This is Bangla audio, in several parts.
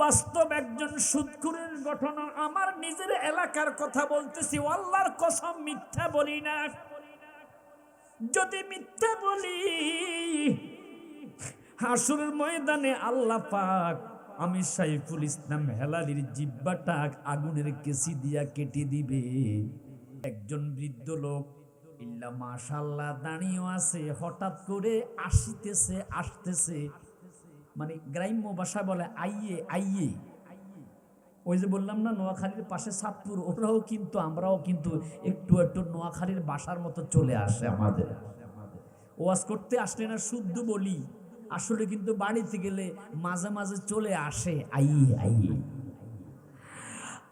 বাস্তব একজন সুদখোরের ঘটনা, আমার নিজের এলাকার কথা বলতেছি, আল্লাহর কসম মিথ্যা বলি না। যদি মিথ্যা বলি হাসরের ময়দানে আল্লাহ পাক আমি সাইফুল ইসলাম হেলালির জিহ্বাটা আগুনের কেসি দিয়া কেটে দিবে। একজন বৃদ্ধ লোক ইল্লা মাশাআল্লাহ দাঁড়িয়ে আছে, হঠাৎ করে আসতেছে, মানে গ্রাম্য ভাষায় বলে আইয়ে আইয়ে। ওই যে বললাম না নোয়াখালীর পাশে সাতপুর, ওরাও কিন্তু আমরাও কিন্তু একটু একটু নোয়াখালীর বাসার মতো চলে আসে আমাদের। ওয়াজ করতে আসলে না শুদ্ধ বলি, আসলে কিন্তু বাড়িতে গেলে মাঝে মাঝে চলে আসে আইয়ে আইয়ে।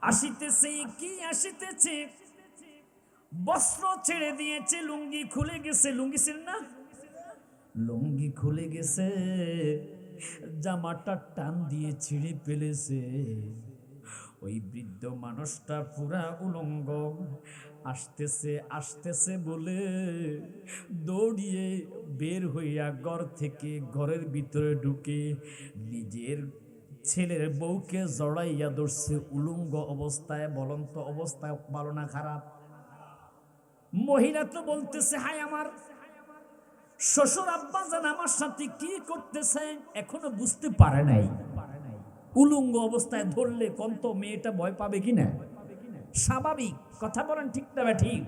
আসিতেছে কি আসিতেছে, বস্ত্র ছেড়ে দিয়েছে, লুঙ্গি খুলে গেছে, লুঙ্গি ছিল না, লুঙ্গি খুলে গেছে, জামাটা টান দিয়ে ছিঁড়ে ফেলেছে। ওই বৃদ্ধ মানুষটা পুরা উলঙ্গ, আসতেছে বলে দৌড়িয়ে বের হইয়া ঘর থেকে ঘরের ভিতরে ঢুকে নিজের ছেলের বউকে জড়াইয়া ধরছে উলঙ্গ অবস্থায়। বলন্ত অবস্থায় ভালো না খারাপ? মহিলা তো বলতেছে হাই আমার শ্বশুর আব্বাজান আমার সাথে কি করতেছে এখনো বুঝতে পারে নাই। উলঙ্গ অবস্থায় ধরলে কন্ত মেয়েটা ভয় পাবে কিনা? স্বাভাবিক কথা বলেন, ঠিক না ঠিক?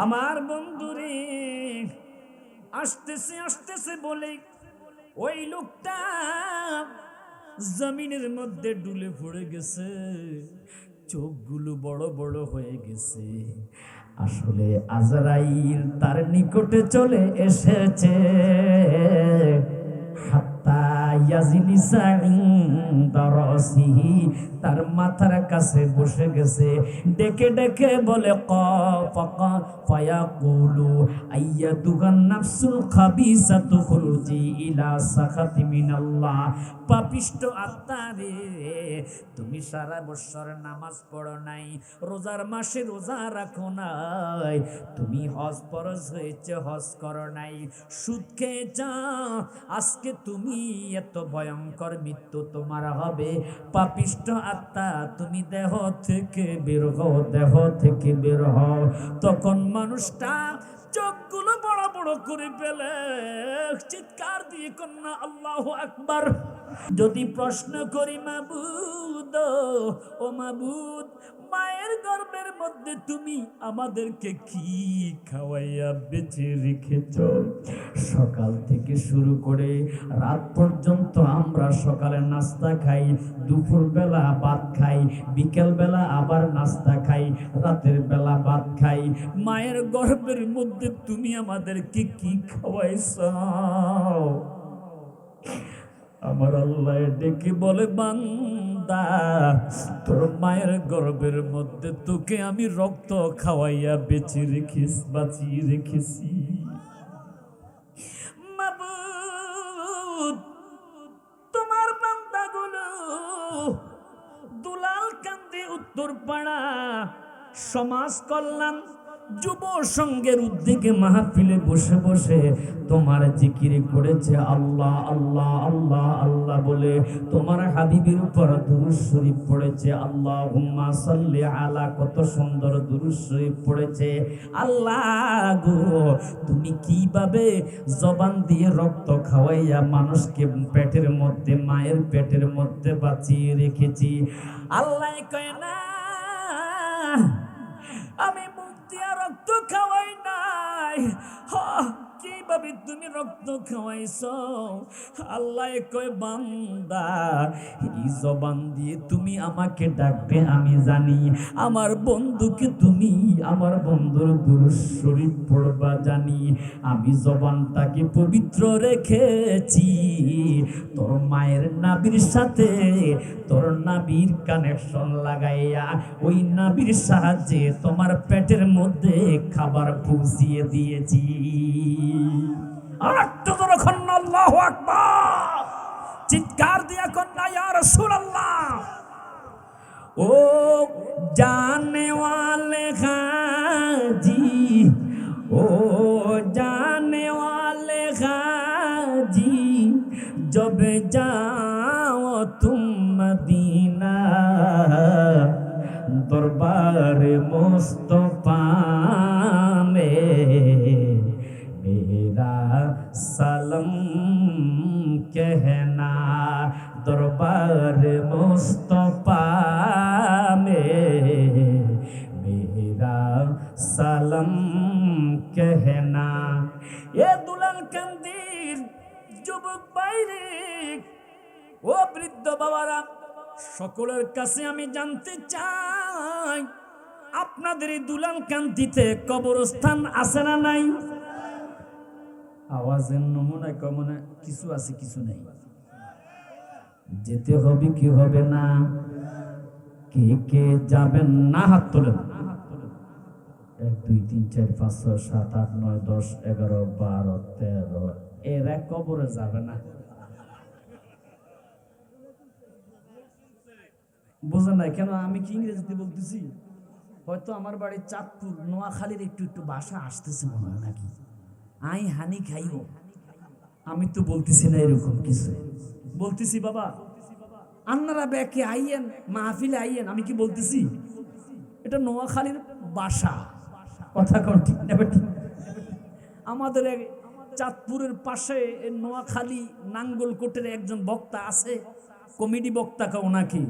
আমার বন্ধুরে আসতেছে বলে ওই লোকটা জমিনের মধ্যে ডুলে পড়ে গেছে, চোখগুলো বড় বড় হয়ে গেছে। আসলে আজরাইল তার নিকটে চলে এসেছে। তার মাথার কাছে বসে গেছে, ডেকে ডেকে বলে পাপিষ্ট আত্মা রে, তুমি সারা বছর নামাজ পড়ো নাই, রোজার মাসে রোজা রাখো নাই, তুমি হজ ফরজ হয়েছে হজ করো নাই, সুদ খেয়েছ, আজকে তুমি এত ভয়ঙ্কর মৃত্যু তোমার হবে। পাপিষ্ট আত্মা তুমি দেহ থেকে বের হও, দেহ থেকে বের হও। তখন মানুষটা চোখগুলো বড় বড় করে ফেলে চিৎকার দিয়ে কন্যা আল্লাহু আকবার। যদি প্রশ্ন করি মাবুদ, ও মাবুদ, মায়ের গর্ভের মধ্যে তুমি আমাদেরকে কি খাওয়াইয়া বেঁচে রেখেছ? সকাল থেকে শুরু করে রাত পর্যন্ত আমরা সকালে নাস্তা খাই, দুপুর বেলা ভাত খাই, বিকেল বেলা আবার নাস্তা খাই, রাতের বেলা ভাত খাই। মায়ের গর্ভের মধ্যে তুমি আমাদেরকে কি খাওয়াইছ? আমার আল্লাহ ডেকে বলে বান্দা, তোর মায়ের গর্ভের মধ্যে তোকে আমি রক্ত খাওয়াইয়া বাঁচিয়ে রেখেছি। মাবুদ, তোমার বান্দাগুলো দুলাল কান্দে উত্তরপাড়া সমাজ কল্যাণ যুব সংঘের উদ্যোগে মাহফিলে বসে বসে তোমার জিকির করেছে, আল্লাহ আল্লাহ আল্লাহ আল্লাহ বলে তোমার হাবিবের উপর দুরূদ শরীফ পড়েছে, আল্লাহুম্মা সাল্লি আলা, কত সুন্দর দুরূদ শরীফ পড়েছে। আল্লাহ গো, তুমি কিভাবে জবান দিয়ে রক্ত খাওয়াইয়া মানুষকে পেটের মধ্যে, মায়ের পেটের মধ্যে বাঁচিয়ে রেখেছি। আল্লাহ কয় না আমি মুখ দিয়া রক্ত খাওয়াই নাই, কিভাবে তুমি রক্ত খাওয়াইছ? আল্লাহ কয় বান্দা, এই জবান দিয়ে তুমি আমাকে ডাকবে আমি জানি, আমার বন্ধুকে তুমি আমার বন্ধুর দুরূদ শরীফ পড়বা জানি, আমি জবানটাকে পবিত্র রেখেছি। তোর মায়ের নাভির সাথে তোর নাভির কানেকশন লাগাইয়া ওই নাভির সাহায্যে তোমার পেটের মধ্যে খাবার পৌঁছিয়ে দিয়েছি। আল্লাহু আকবার, চিৎকার দিয়া কন্যা ইয়া রাসূলুল্লাহ। ও জানে ওয়ালে হাজি, ও জানে ওয়ালে হাজি, जब जाओ तुम মদিনা দরবারে মুস্তফা মে मेरा सलम कहना दरबार मुस्तफा में मेरा सलम कहना। এ দুলাল কান্দির যুবক বাইরে ও বৃদ্ধ বাবারা, সকলের কাছে আমি জানতে চাই, আপনাদের এই দুলাল কান্দিতে কবরস্থান আছে না নাই? আওয়াজের নমুনা কমনে কিছু আছে কিছু নাই। যেতে হবে কি হবে না? কে কে যাবেন না হাত তোলেন। 1 2 3 4 5 6 7 8 9 10 11 12 13 এরা কবরে যাবে না। বোঝেন না কেন? আমি কি ইংরেজিতে বলতেছি? হয়তো আমার বাড়ি চাঁদপুর, নোয়াখালীর একটু একটু ভাষা আসতেছে মনে হয় নাকি। আই হানি খাইও, আমি তো বলতেছি না এরকম কিছু, বলতেছি বাবা আন্নারা ব্যাকে আইয়েন, মাহফিলে আইয়েন। আমি কি বলতেছি? এটা নোয়াখালীর ভাষা, কথা কোন ঠিক না বেটি? আমাদের চাঁদপুরের পাশে নোয়াখালী নাঙ্গলকোটের একজন বক্তা আছে, কমেডি বক্তা কেউ নাকি,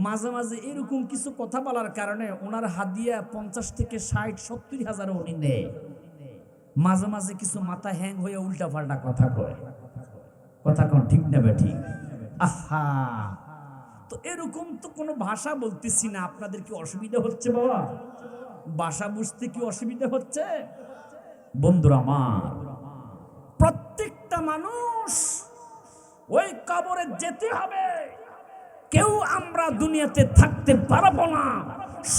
মাঝে মাঝে এরকম কিছু কথা বলার কারণে ওনার হাদিয়া 50 থেকে 60 70 হাজার উনি নেয়। মাঝে মাঝে কিছু মাথা হ্যাং হয়ে উল্টা পাল্টা কথা কয়, কথা কোন ঠিক না বেটি? আহা, তো এরকম তো কোনো ভাষা বলতেছি না। আপনাদের কি অসুবিধা হচ্ছে বাবা? ভাষা বুঝতে কি অসুবিধা হচ্ছে? বন্ধুরা আমার, প্রত্যেকটা মানুষ ওই কবরে যেতে হবে। কেউ আমরা দুনিয়াতে থাকতে পারবো না,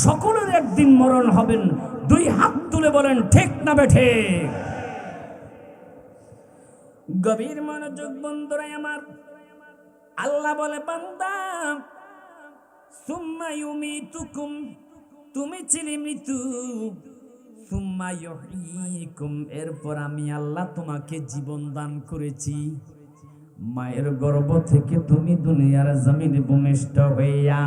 সকলের একদিন মরণ হবেন। 2 হাত তুলে বলেন ঠিক না বেঠে? গভীর মনোযোগ বন্ধুরা আমার। আল্লাহ বলে বান্দা সুম্মা ইউমিতুকুম, তুমি ছিলে মৃত্যু, সুম্মা ইউহয়িকুম, এরপর আমি আল্লাহ তোমাকে জীবন দান করেছি। মায়ের গর্ভ থেকে তুমি দুনিয়ার জমিনে ভূমিষ্ঠ হইয়া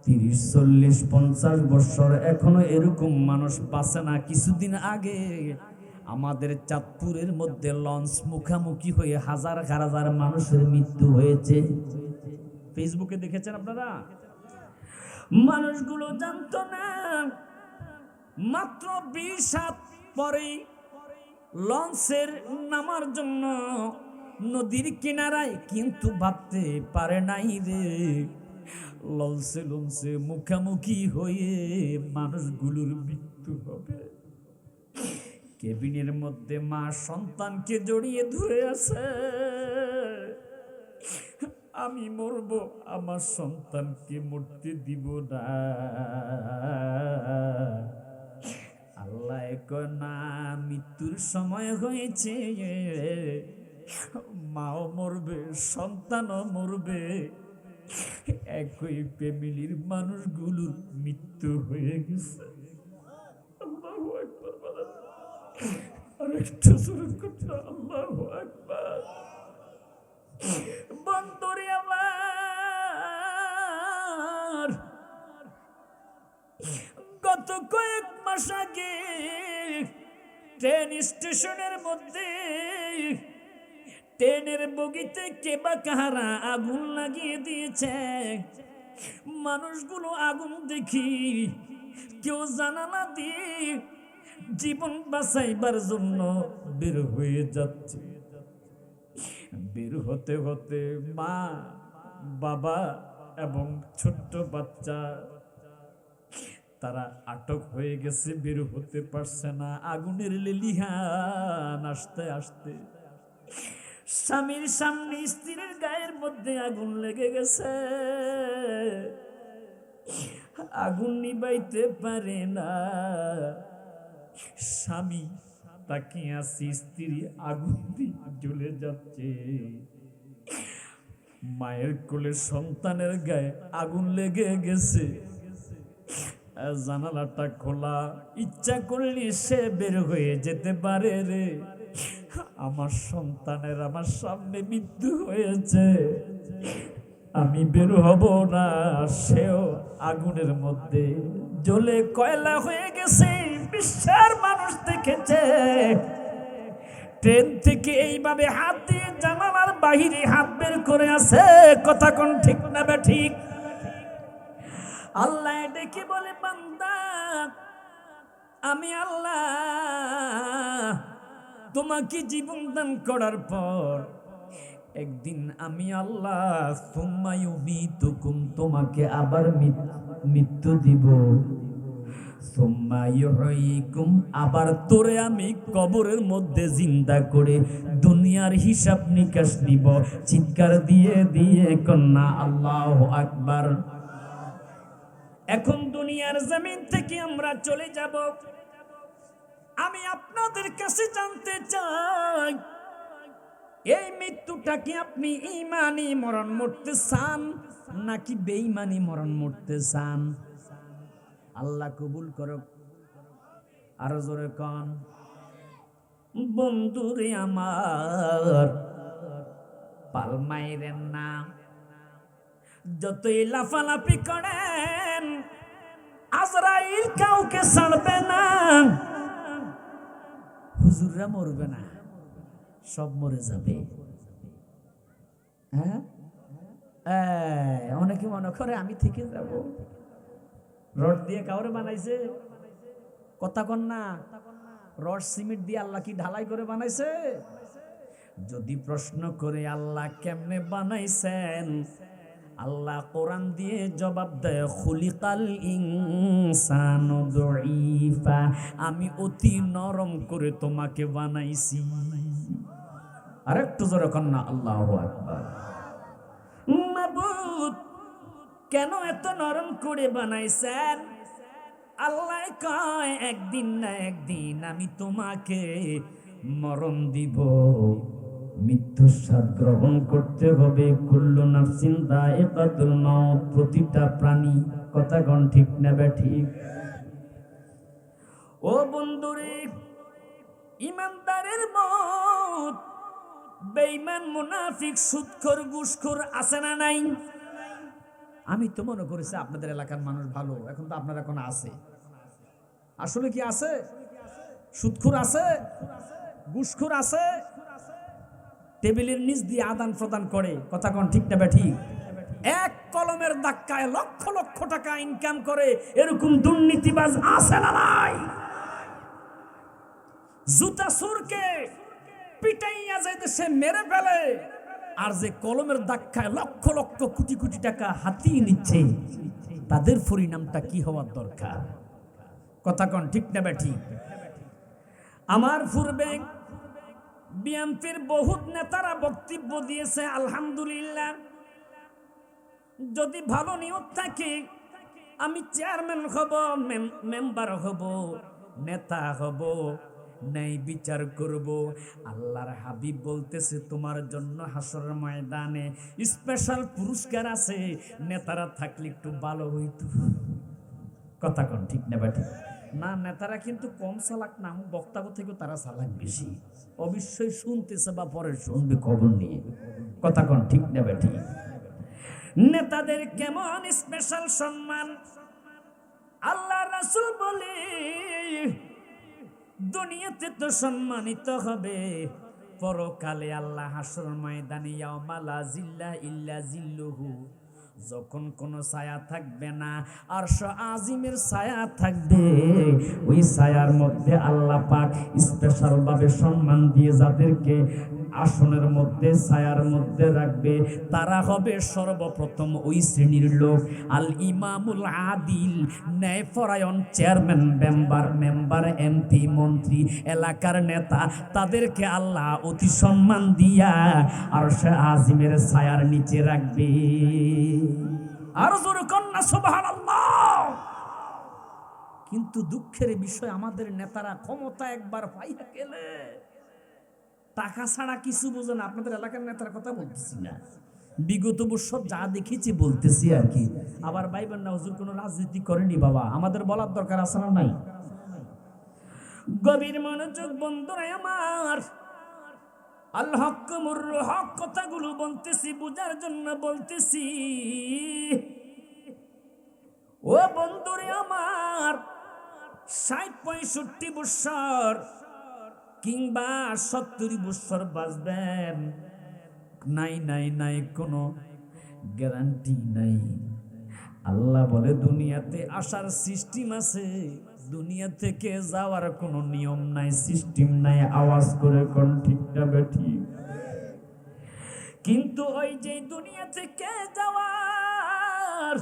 30 40 50 বছর এখনো এরকম মানুষ বাঁচে না। কিছুদিন আগে আমাদের চাঁদপুরের মধ্যে লঞ্চ মুখামুখি হয়ে হাজার হাজার মানুষের মৃত্যু হয়েছে। ফেসবুকে দেখেছেন আপনারা? মানুষগুলো জানতো না মাত্র 20 হাত পরে লঞ্চের নামার জন্য নদীর কিনারায়, কিন্তু ভাবতে পারে নাই রে লঞ্চে লঞ্চে মুখামুখি হয়ে মানুষগুলোর মৃত্যু হবে। কেবিনের মধ্যে মা সন্তানকে জড়িয়ে ধরে আছে, আমি মরব, আমার সন্তানকে মরতে দিব না। আল্লাহ কয় না, মৃত্যুর সময় হয়েছে, মাও মরবে, সন্তানও মরবে। একই ফ্যামিলির মানুষগুলোর মৃত্যু হয়ে গেছে। আল্লাহু আকবার বলেন। আরেকটু জোরে কথা, আল্লাহু আকবার। বন্ধুরে আমার, গত কয়েক মাস আগে ট্রেন স্টেশনের মধ্যে ট্রেনের বগিতে কে বা কাহারা আগুন লাগিয়ে দিয়েছে। মানুষগুলো আগুন দেখি কেউ জানালা দিয়ে জীবন বাঁচাইবার জন্য বের হয়ে যাচ্ছে। বের হতে হতে মা, বাবা এবং ছোট্ট বাচ্চা তারা আটক হয়ে গেছে, বের হতে পারছে না। আগুনের লেলিহান আসতে আসতে স্বামীর সামনে স্ত্রীর গায়ের মধ্যে আগুন লেগে গেছে। আগুন নিবাইতে পারে না স্বামী, তাকিয়ে আছে, স্ত্রী আগুন দিয়ে জ্বলে যাচ্ছে। মায়ের কোলে সন্তানের গায়ে আগুন লেগে গেছে। জানালাটা খোলা, ইচ্ছা করলে সে বের হয়ে যেতে পারে রে। আমার সন্তানের আমার সামনে মৃত্যু হয়েছে, আমি বের হব না, সেও আগুনের মধ্যে জ্বলে কয়লা হয়ে গেছে। বিশ্বের মানুষ দেখেছে ট্রেন থেকে এইভাবে হাত দিয়ে জানালার বাহিরে হাত বের করে আছে। কথা কোন ঠিক না বে ঠিক? আল্লাহ ডেকে বলে, বান্দা আমি আল্লাহ তোমাকে জীবন দান করার পর একদিন আমি আল্লাহ সুম্মা ইউমিতুকুম তোমাকে আবার মৃত্যু দিব, সুম্মা ইউহয়িকুম আবার তোরে আমি কবরের মধ্যে জিন্দা করে দুনিয়ার হিসাব নিকাশ নিব। চিৎকার দিয়ে দিয়ে কন্যা আল্লাহু আকবার। এখন দুনিয়ার জমিন থেকে আমরা চলে যাব। আমি আপনাদের কাছে জানতে চাই, এই মৃত্যুটা কি আপনি ঈমানি মরণ মরতে চান নাকি বেঈমানি মরণ মরতে চান? আল্লাহ কবুল করুক। আরো জোরে কন। বন্ধুরে আমার পালমাইরেন না, যতই লাফালাফি করেন আজরাইল কাউকে ছাড়বে না। হুজুররা মরবে না, সব মরে যাবে। হ্যাঁ, অনেকে মনে করে আমি থেকে যাব। রড দিয়ে কাউরে বানাইছে? কথা কন না। রড সিমেন্ট দিয়ে আল্লাহ কি ঢালাই করে বানাইছে? যদি প্রশ্ন করে আল্লাহ কেমনে বানাইছেন, আল্লাহ কোরআন দিয়ে জবাব দেয়, খুলিকাল ইনসানু দুইফা, আমি অতি নরম করে তোমাকে বানাইছি। আরেকটু জোরে কন না আল্লাহু আকবার। মাবুদ কেন এত নরম করে বানাইছেন? আল্লাহ কয়, একদিন না একদিন আমি তোমাকে মরণ দিব, মৃত্যুর স্বাদ গ্রহণ করতে হবে। কুল্লু নাফসিন যায়িকাতুল মাউত, প্রতিটা প্রাণী। কথা কোন ঠিক না বে ঠিক? ও বন্ধুরে, ইমানদারের মত, বেঈমান মুনাফিক সুদখোর ঘুষখোর আছে না নাই? আমি তো মনে করেছি আপনাদের এলাকার মানুষ ভালো, এখন তো আপনারা এখন আছে। আসলে কি আছে? সুদখোর আছে, ঘুষখোর আছে, টেবিলের নিচ দিয়ে আদান প্রদান করে। কথা কোন ঠিক না বে ঠিক? এক কলমের ধাক্কায় লক্ষ লক্ষ টাকা ইনকাম করে, এরকম দুর্নীতিবাজ আছে না নাই? জুতা সুরকে পিটাইয়া যাইতে সে মেরে ফেলে, আর যে কলমের ধাক্কায় লক্ষ লক্ষ কোটি কোটি টাকা হাতিয়ে নিচ্ছে, তাদের পরিণামটা কি হওয়ার দরকার? কথা কোন ঠিক না বে ঠিক? আমার পূর্বে বিএনপির বহুত নেতারা বক্তব্য দিয়েছে, আলহামদুলিল্লাহ। যদি ভালো নিয়ত থাকে, আমি চেয়ারম্যান হব, মেম্বার হব, নেতা হব, ন্যায় বিচার করব। আল্লাহর হাবিব বলতেছে, তোমার জন্য হাসরের ময়দানে স্পেশাল পুরস্কার আছে, নেতারা থাকলে একটু ভালো হইতো। কথা কোন ঠিক না বেটা? না, নেতারা কিন্তু কম চালাক না, বক্তব্য থেকে তারা চালাক বেশি। অবশ্যই শুনতেছে বা পরে শুনবে খবর নিয়ে। কথা কোন ঠিক না বেটি? নেতাদের কেমন স্পেশাল সম্মান? আল্লাহ রাসূল বলে, দুনিয়াতে তো সম্মানিত হবে, পরকালে আল্লাহ হাসর ময়দানে ইয়াউমা লা জিল্লা ইল্লা জিল্লুহু, যখন কোনো ছায়া থাকবে না, আরশ আজিমের ছায়া থাকবে, ওই ছায়ার মধ্যে আল্লাহ পাক স্পেশাল ভাবে সম্মান দিয়ে যাদেরকে আসনের মধ্যে ছায়ার মধ্যে রাখবে, তারা হবে সর্বপ্রথম ওই শ্রেণীর লোক আল ইমামুল আদিল, ন্যায়পরায়ণ চেয়ারম্যান, মেম্বার, এমপি, মন্ত্রী, এলাকার নেতা, তাদেরকে আল্লাহ অতি সম্মান দিয়া আরশে আজিমের ছায়ার নিচে রাখবে। আর জোরে কন্যা সুবহানাল্লাহ। কিন্তু দুঃখের বিষয়, আমাদের নেতারা ক্ষমতা একবার পাইয়া গেলে টাকা ছাড়া কিছু বোঝে না। আপনাদের এলাকার নেতার কথা বলতেছি না, বিগত বছর যা দেখেছি বলতেছি আর কি। আবার ভাইবেন না হুজুর কোনো রাজনীতি করেনি। বাবা, আমাদের বলার দরকার আছে না নাই? গভীর মনোযোগ বন্ধুরা আমার, আল হক মুররু হক কথাগুলো বলতেছি বুঝার জন্য বলতেছি। ও বন্ধুরে আমার, ৬০-৬৫ বৎসর কিংবা ৭০ বৎসর বাঁচবেন, নাই নাই নাই, কোনো গ্যারান্টি নাই। আল্লাহ বলে দুনিয়াতে আসার সিস্টেম আছে, দুনিয়া থেকে যাওয়ার কোনো নিয়ম নাই, সিস্টেম নাই। আওয়াজ করে কোন ঠিক না বেঠিক? কিন্তু ওই যে দুনিয়া থেকে যাওয়ার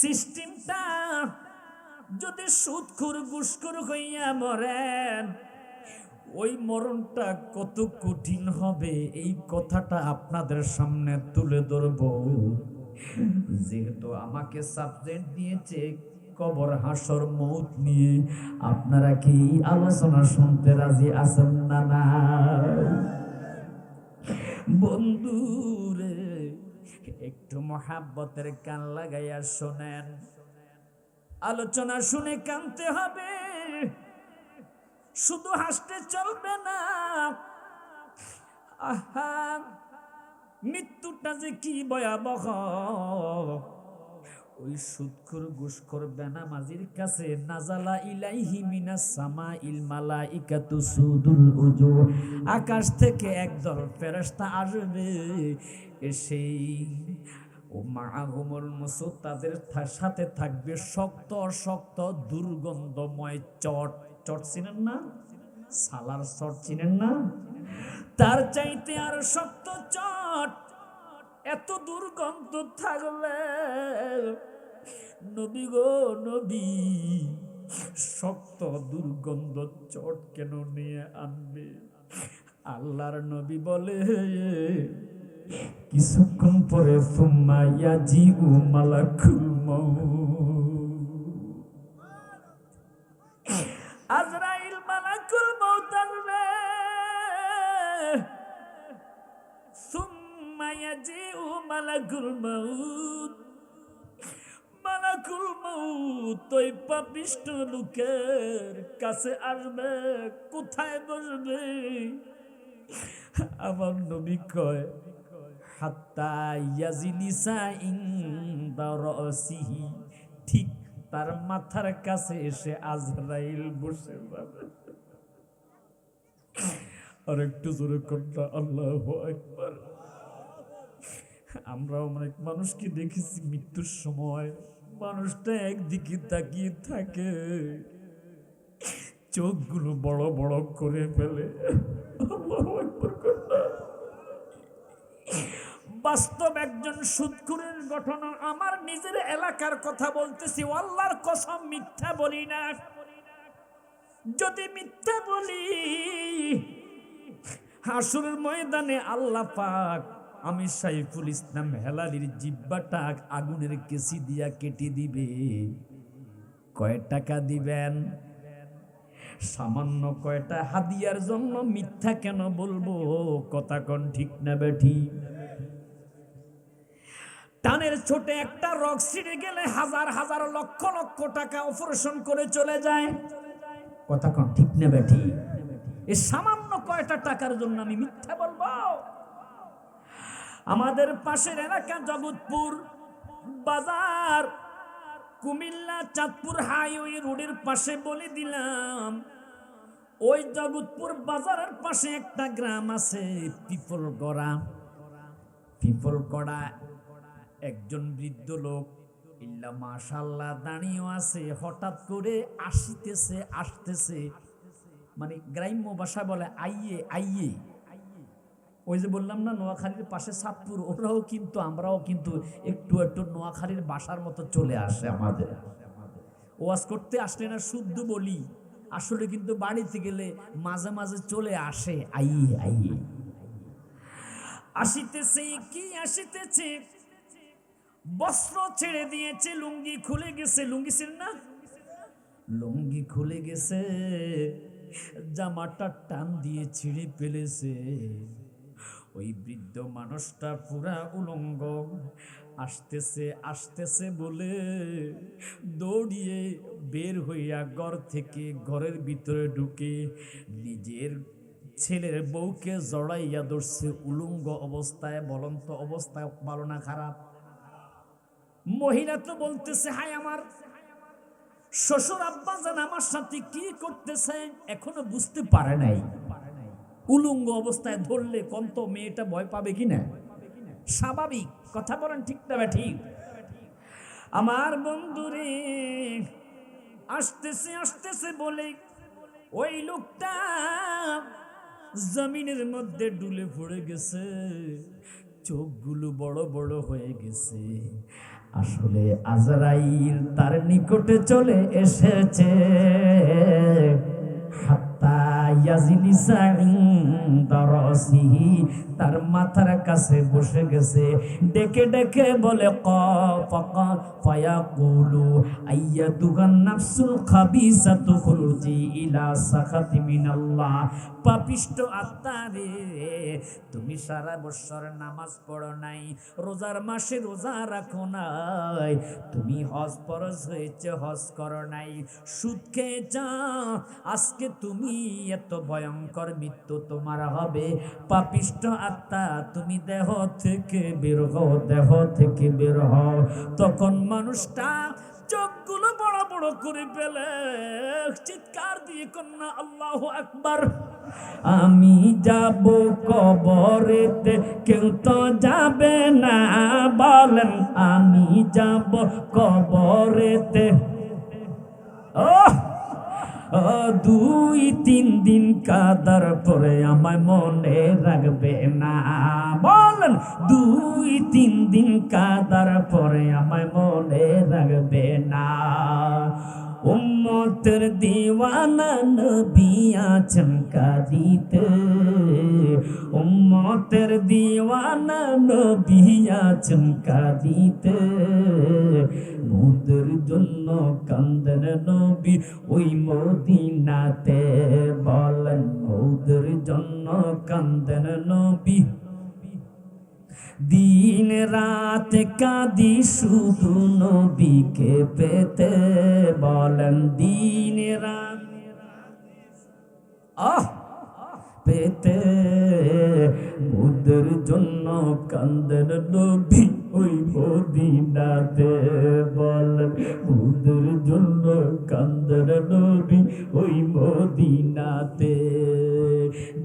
সিস্টেমটা যদি সুদখোর ঘুষখোর হইয়া মরেন, ওই মরণটা কত কঠিন হবে এই কথাটা আপনাদের সামনে তুলে ধরব। যেহেতু আমাকে সাবজেক্ট দিয়েছে কবর হাসর মৌত নিয়ে, আপনারা কি আলোচনা শুনতে রাজি আছেন না? না বন্ধুরে, একটু মহাব্বতের কান লাগাইয়া শোনেন। আলোচনা শুনে কানতে হবে, শুধু হাসতে চলবে না। আহা, মৃত্যুটা যে কি ভয়াবহ! ওই সুদখোর ঘুষখোর বেনামাজির কাছে নাজালা ইলাইহি মিনাস সামাইল মালাইকাতু সুদুল উজু, আকাশ থেকে একদল ফেরেশতা আসবে, এসেই ও মাআহুমুল মুসু, তাদের সাথে থাকবে শক্ত শক্ত দুর্গন্ধময় চট। চট চিনেন না? সালার চট চিনেন না? তার চাইতে আর শক্ত চট, এত দুর্গন্ধ থাকবে। নবী গো নবী, শক্ত দুর্গন্ধ চট কেন নিয়ে আনবে? আল্লাহর নবী বলে, কিছুক্ষণ পরে সুম্মা ইয়াজিউ মালাকুল মাউত, আজরাইল মালাকুল মাউত আসবে। সুম্মা ইয়াজিউ মালাকুল মাউত, মালাকুল মাউত ওই পাপিষ্ঠ লোকের কাছে আসবে। কোথায় বসবে? আমার নবী কয়, হাত্তা ইয়াজিলিসা ইনদা রাসিহি, ঠিক তার মাথার কাছে এসে আজরাইল বসে যাবে। আর একটু জোরে কন্যা আল্লাহু আকবার। আমরাও অনেক মানুষকে দেখেছি মৃত্যুর সময় মানুষটা একদিকে তাকিয়ে থাকে, চোখগুলো বড় বড় করে ফেলে। আল্লাহু আকবার কন্যা। বাস্তব একজন সুদখোরের ঘটনা, আমার নিজের এলাকার কথা বলতেছি, আল্লাহর কসম মিথ্যা বলি না। যদি মিথ্যা বলি, হাসরের ময়দানে আল্লাহ পাক আমি সাইফুল ইসলাম হেলালির জিব্বাটা আগুনের কেসি দিয়া কেটে দিবে। কয় টাকা দিবেন? সামান্য কয়টা হাদিয়ার জন্য মিথ্যা কেন বলবো? কথা কোন ঠিক না বেঠি? টানের ছোট একটা রক ছিঁড়ে গেলে হাজার হাজার লক্ষ লক্ষ টাকা অপারেশন করে চলে যায়। কথা কোন ঠিক না বেঠি? এই সামান্য কয়টা টাকার জন্য আমি মিথ্যা বলবো? আমাদের পাশের এলাকা জগৎপুর বাজার, কুমিল্লা চাঁদপুর হাইওয়ে রোডের পাশে বলে দিলাম, ওই জগৎপুর বাজারের পাশে একটা গ্রাম আছে পিপলগড়া। পিপলগড়া একজন বৃদ্ধ লোক, ইল্লা মাশাআল্লাহ দাঁড়িয়েও আছে, হঠাৎ করে আসতেছে, মানে গ্রাম্য ভাষায় বলে আইয়ে আইয়ে। ওই যে বললাম না নোয়াখালীর পাশে চাঁদপুর, ওরাও কিন্তু আমরাও কিন্তু একটু একটু নোয়াখালীর বাসার মতো চলে আসে আমাদের। ওয়াজ করতে আসলে না শুদ্ধ বলি, আসলে কিন্তু বাড়িতে গেলে মাঝে মাঝে চলে আসে আইয়ে আইয়ে। আসিতেছে কি আসিতেছে, বস্ত্র ছেড়ে দিয়েছে, লুঙ্গি খুলে গেছে। লুঙ্গি ছিল না? লুঙ্গি খুলে গেছে, জামাটা টান দিয়ে ছিঁড়ে ফেলেছে। ওই বৃদ্ধ মানুষটা পুরা উলঙ্গ, আসতেছে বলে দৌড়িয়ে বের হইয়া ঘর থেকে ঘরের ভিতরে ঢুকে নিজের ছেলের বউকে জড়াইয়া ধরছে উলঙ্গ অবস্থায়। বলন তো অবস্থায় ভালো না খারাপ? মহিলা তো বলতেছে, হাই আমার শ্বশুর আব্বাজান আমার সাথে কি করতেছে এখনো বুঝতে পারে নাই। উলঙ্গ অবস্থায় ধরলে কন্ত মেয়েটা ভয় পাবে কিনা? স্বাভাবিক কথা বলেন, ঠিক না ঠিক? আমার বন্ধুরে আসতেছে আসতেছে বলে ওই লোকটা জমিনের মধ্যে ডুলে পড়ে গেছে, চোখগুলো বড় বড় হয়ে গেছে। আসলে আজরাইল তার নিকটে চলে এসেছে। হাত্তা ইয়াজলিসা ইনদা রাসিহি, তার মাথার কাছে বসে গেছে। ডেকে ডেকে বলে ফায়াকুলু আইয়াতুহান নাফসুল খাবিসাতু খুরুজি ইলা সাখাতি মিনাল্লাহ। পাপিষ্ট আত্মা রে, তুমি সারা বছর নামাজ পড়ো নাই, রোজার মাসে রোজা রাখো নাই, তুমি হজ ফরজ হয়েছে হজ করো নাই, সুদ খেয়েছ, আজকে তুমি এত ভয়ঙ্কর মৃত্যু তোমার হবে। পাপিষ্ট আত্মা তুমি দেহ থেকে বের হও, দেহ থেকে বের হও। তখন মানুষটা চোখগুলো বড় বড় করে ফেলে চিৎকার দিয়ে কন্যা আল্লাহু আকবার। আমি যাব কবরেতে, কেউ তো যাবে না, বলেন আমি যাব কবরেতে। দুই তিন দিন কাদার পরে আমায় মনে রাখবে না, বলেন দুই তিন দিন কাদার পরে আমায় মনে রাখবে না। উম্মতের দিওয়ানা নবী আছেন কাঁদিতে, উম্মতের দিওয়ানা নবী আছেন কাঁদিতে। মোদের জন্য কান্দেন নবী ওই মদিনাতে, বলেন মোদের জন্য কান্দেন নবী। দিন রাত কাঁদি শুধু নবীকে পেতে, বলেন দিন রাত পেতে। মোদের জন্য কান্দেন নবী ওই মদিনাতে, বলেন মোদের জন্য কান্দেন নবী ওই মদিনাতে।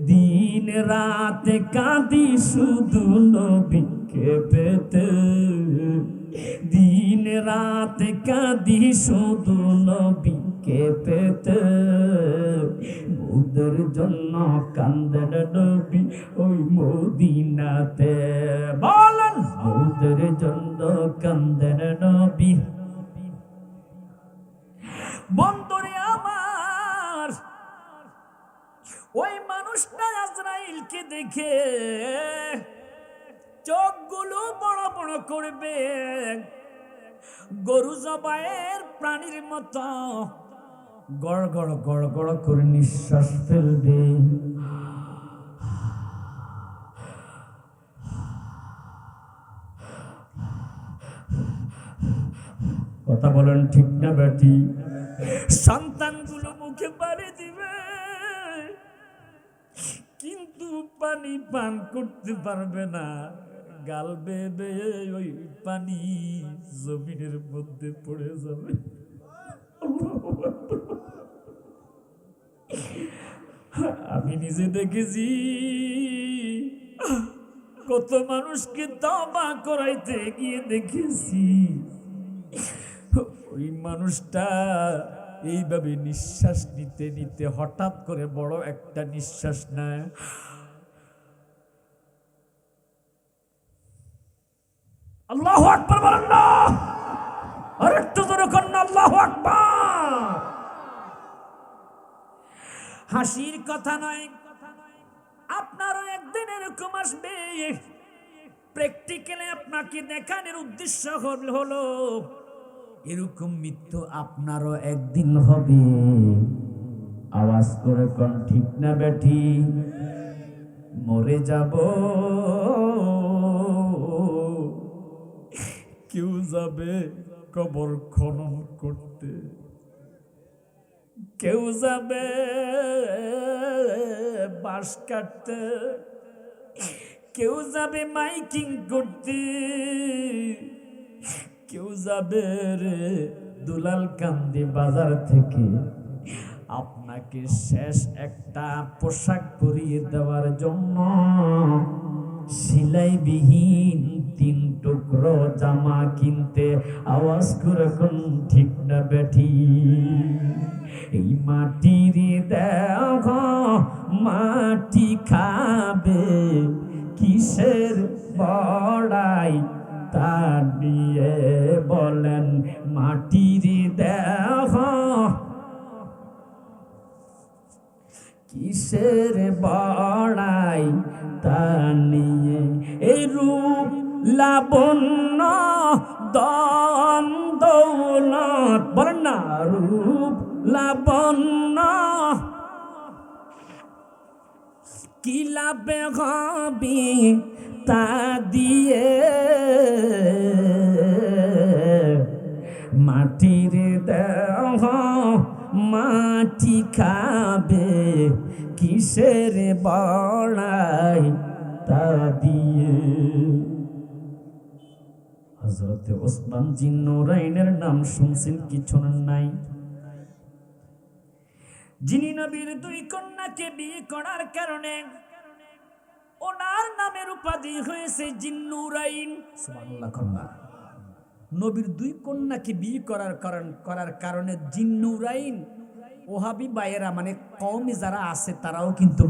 দিন রাত কাঁদি শুধু নবীকে পেতে, দিন রাত কাঁদি শুধু নবীকে পেতে। মোদের জন্য কান্দেন নবী ওই মদিনাতে, বলেন মোদের জন্য কান্দেন নবী। বন্ধুরে আমার, ওই মানুষটা আজরাইলকে দেখে চোখগুলো বড় বড় করবে, গরু জবাইয়ের প্রাণীর মতো গড় গড় গড় গড় করে নিঃশ্বাস ফেলবে। কথা বলেন, ঠিক না বেটি? সন্তানগুলো মুখে পানি দিবে, কিন্তু পানি পান করতে পারবে না। গাল বেয়ে ওই পানি জমিনের মধ্যে পড়ে যাবে। আমি নিজে দেখেছি কত মানুষকে তওবা করাইতে গিয়ে দেখেছি ওই মানুষটা এইভাবে নিঃশ্বাস নিতে নিতে হঠাৎ করে বড় একটা নিঃশ্বাস নেয়। আল্লাহু আকবার বলেন না, আর একটু জোরে করেন আল্লাহু আকবার। হাসির কথা নয়, আপনারও একদিন এরকম আসবে। প্র্যাকটিক্যালি আপনাকে দেখানোর উদ্দেশ্য হলো এরকম মৃত্যু আপনারও একদিন হবে। আওয়াজ করে কোন ঠিক না বেঠি? মরে যাব, কেউ যাবে কবর খনন করতে, কেউ যাবে বাঁশ কাটতে, কেউ যাবে মাইকিং করতে, কেউ যাবে রে দুলাল কান্দি বাজার থেকে আপনাকে শেষ একটা পোশাক পরিয়ে দেওয়ার জন্য সিলাইবিহীন 3 টুকরো জামা কিনতে। আওয়াজ করে কোন ঠিক না বেঠি? এই মাটির দেহ মাটি খাবে, কিসের বড়াই তা নিয়ে বলেন? মাটির দেহ কিসের বড়াই তা নিয়ে? এই রূপ লাবণ্য দন দৌলত, বলেন না, রূপ লাবণ্য কি লাভে হবে তা দিয়ে? মাটির দেহ মাটি খাবে, কিসের বড়াই তা দিয়ে? হযরত ওসমান জিন্নুরাইনের নাম শুনছেন কি শোনেন নাই? যিনি নবীর 2 কন্যাকে বিয়ে করার কারণে ওনার নামের উপাধি হয়েছে জিন্নুরাইন। সুবহানাল্লাহ। কন্যা, নবীর 2 কন্যাকে বিয়ে করার কারণে জিন্নুরাইন। ওহাবি ভাইয়েরা মানে কওমি যারা আছে তারাও কিন্তু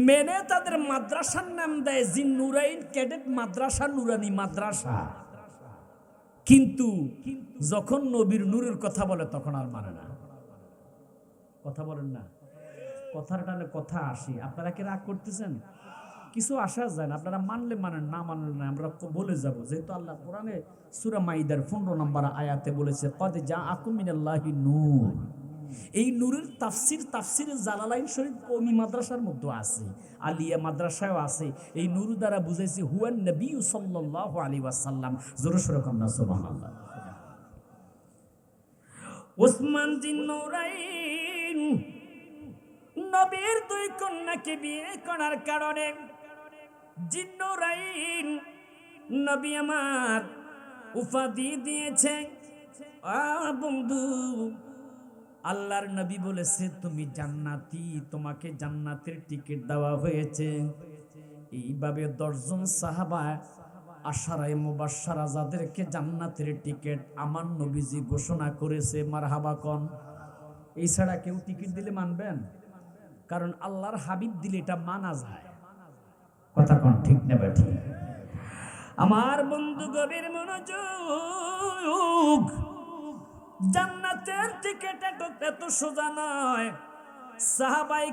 মেনে তাদের মাদ্রাসার নাম দেয় জিন্নুরাইন ক্যাডেট মাদ্রাসা, নুরানি মাদ্রাসা। কিন্তু যখন নবীর নূরের কথা বলে তখন আর মানে না। কথা বলেন না, কথার টানে কথা আসি। আপনারা কি রাগ করতেছেন? কিছু আসা যায় না, আপনারা মানলে মানেন, না মানলে না। আমরা বলে যাব, যেহেতু আল্লাহ কোরআনে সূরা মাইদার 15 নম্বর আয়াতে বলেছে কদ জাআকুম মিনাল্লাহি নূর। এই নূরের তাফসিরে জালালাইন শরীফ কওমি মাদ্রাসার মধ্যে আছে, আলিয়া মাদ্রাসায়ও আছে। এই নূর দ্বারা বুঝাইছে হুয়ান নবী সাল্লাল্লাহু আলাইহি ওয়াসাল্লাম। জোরে সোরে কন্যা সুবহানাল্লাহ। ওসমান জিন্নুরাইন নবীর 2 কন্যাকে বিয়ে করার কারণে জিন্নুরাইন নবী আমার উপাধি দিয়েছে। বন্ধু, আল্লাহর নবী বলেছে তুমি জান্নাতি, তোমাকে জান্নাতের টিকিট দেওয়া হয়েছে। এইভাবে 10 জন সাহাবা আশারায়ে মুবাশশারা যাদেরকে জান্নাতের টিকিট আমার নবীজি ঘোষণা করেছে, মারহাবা কোন। এই ছাড়া কেউ টিকিট দিলে মানবেন? কারণ আল্লাহর হাবিব দিলে এটা মানা যায়। কথা কোন ঠিক না বেঠি? আমার বন্ধু গভীর মনোযোগ। জান্নাতের টিকিট এত সোজা নয়। সাহাবায়ে